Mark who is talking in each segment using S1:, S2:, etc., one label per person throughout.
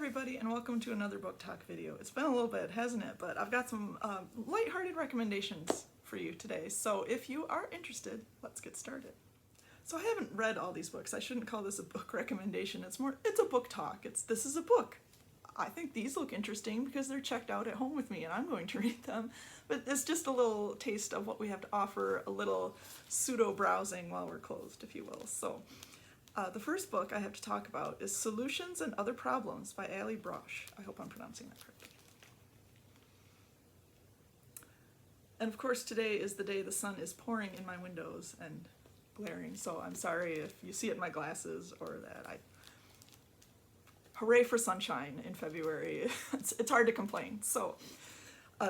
S1: everybody, and welcome to another book talk video. It's been a little bit, hasn't it? But I've got some lighthearted recommendations for you today. So if you are interested, let's get started. So I haven't read all these books. I shouldn't call this a book recommendation. It's a book talk. This is a book. I think these look interesting because they're checked out at home with me and I'm going to read them. But it's just a little taste of what we have to offer, a little pseudo browsing while we're closed, if you will. So the first book I have to talk about is Solutions and Other Problems by Ali Brosh. I hope I'm pronouncing that correctly. And of course today is the day the sun is pouring in my windows and glaring, so I'm sorry if you see it in my glasses or that. Hooray for sunshine in February. It's hard to complain. So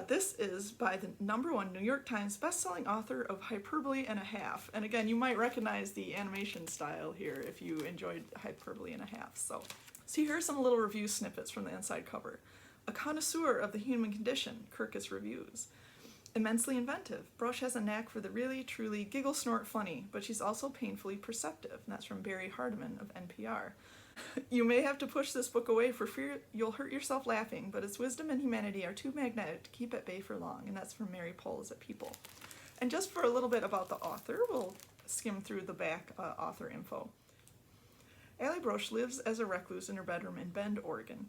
S1: this is by the #1 New York Times bestselling author of Hyperbole and a Half. And again, you might recognize the animation style here if you enjoyed Hyperbole and a Half. So here are some little review snippets from the inside cover. A connoisseur of the human condition, Kirkus reviews. Immensely inventive, Brosh has a knack for the really, truly giggle-snort funny, but she's also painfully perceptive. And that's from Barry Hardiman of NPR. You may have to push this book away for fear you'll hurt yourself laughing, but its wisdom and humanity are too magnetic to keep at bay for long, and that's from Mary Poles at People. And just for a little bit about the author, we'll skim through the back author info. Ali Brosh lives as a recluse in her bedroom in Bend, Oregon.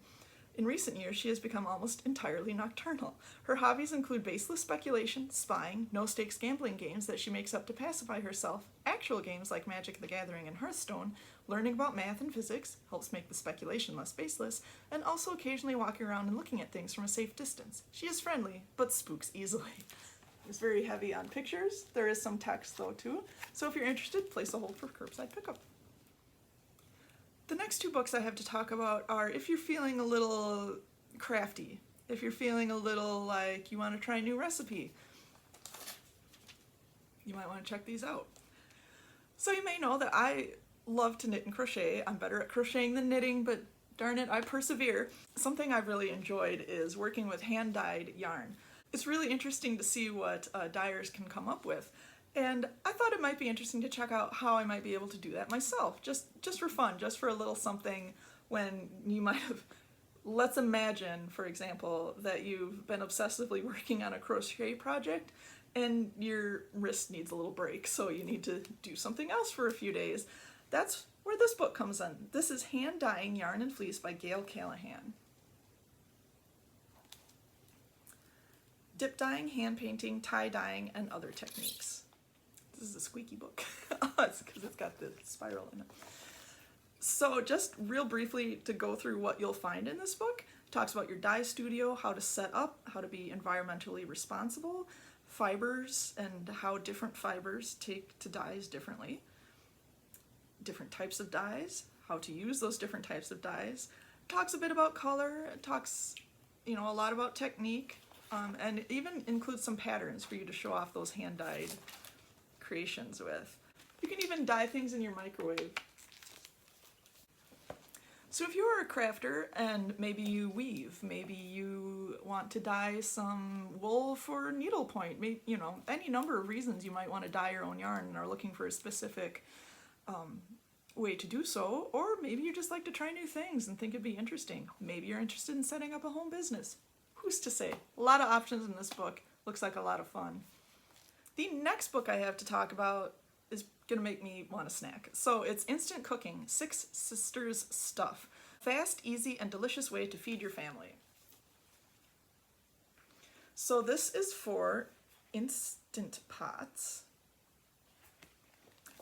S1: In recent years, she has become almost entirely nocturnal. Her hobbies include baseless speculation, spying, no-stakes gambling games that she makes up to pacify herself, actual games like Magic the Gathering and Hearthstone, learning about math and physics, helps make the speculation less baseless, and also occasionally walking around and looking at things from a safe distance. She is friendly, but spooks easily. It's very heavy on pictures. There is some text though too, so if you're interested, place a hold for curbside pickup. The next two books I have to talk about are if you're feeling a little crafty, if you're feeling a little like you want to try a new recipe, you might want to check these out. So you may know that I love to knit and crochet. I'm better at crocheting than knitting, but darn it, I persevere. Something I've really enjoyed is working with hand-dyed yarn. It's really interesting to see what dyers can come up with. And I thought it might be interesting to check out how I might be able to do that myself, just for fun, just for a little something when you might have, let's imagine, for example, that you've been obsessively working on a crochet project and your wrist needs a little break, so you need to do something else for a few days. That's where this book comes in. This is Hand Dyeing Yarn and Fleece by Gail Callahan. Dip dyeing, hand painting, tie dyeing, and other techniques. This is a squeaky book. It's because it's got the spiral in it. So just real briefly to go through what you'll find in this book. It talks about your dye studio, how to set up, how to be environmentally responsible, fibers and how different fibers take to dyes differently, different types of dyes, how to use those different types of dyes. It talks a bit about color, it talks a lot about technique, and it even includes some patterns for you to show off those hand-dyed creations with. You can even dye things in your microwave. So if you are a crafter and maybe you weave, maybe you want to dye some wool for needlepoint, maybe, any number of reasons you might want to dye your own yarn and are looking for a specific way to do so, or maybe you just like to try new things and think it'd be interesting. Maybe you're interested in setting up a home business. Who's to say? A lot of options in this book. Looks like a lot of fun. The next book I have to talk about is gonna make me want a snack. So it's Instant Cooking, Six Sisters Stuff. Fast, easy, and delicious way to feed your family. So this is for Instant Pots.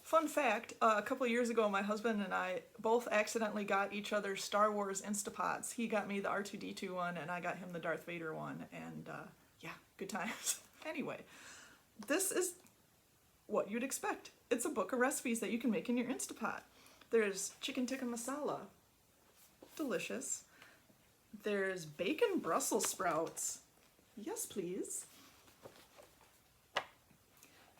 S1: Fun fact, a couple years ago my husband and I both accidentally got each other Star Wars Instapots. He got me the R2-D2 one and I got him the Darth Vader one, and yeah, good times. Anyway. This is what you'd expect. It's a book of recipes that you can make in your Instapot. There's chicken tikka masala, delicious. There's bacon Brussels sprouts, yes please.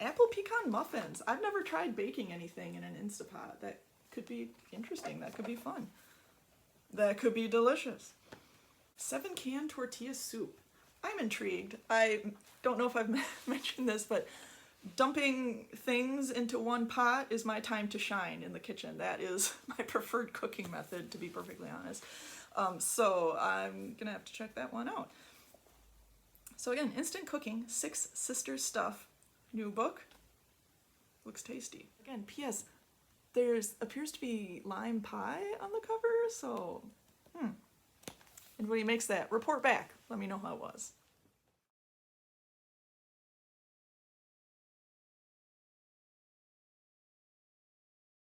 S1: Apple pecan muffins. I've never tried baking anything in an Instapot. That could be interesting, that could be fun. That could be delicious. 7-can tortilla soup. I'm intrigued. I don't know if I've mentioned this, but dumping things into one pot is my time to shine in the kitchen. That is my preferred cooking method, to be perfectly honest. So I'm gonna have to check that one out. So again, Instant Cooking, Six Sisters Stuff, new book. Looks tasty. Again, P.S. There's appears to be lime pie on the cover, so anybody makes that, report back. Let me know how it was.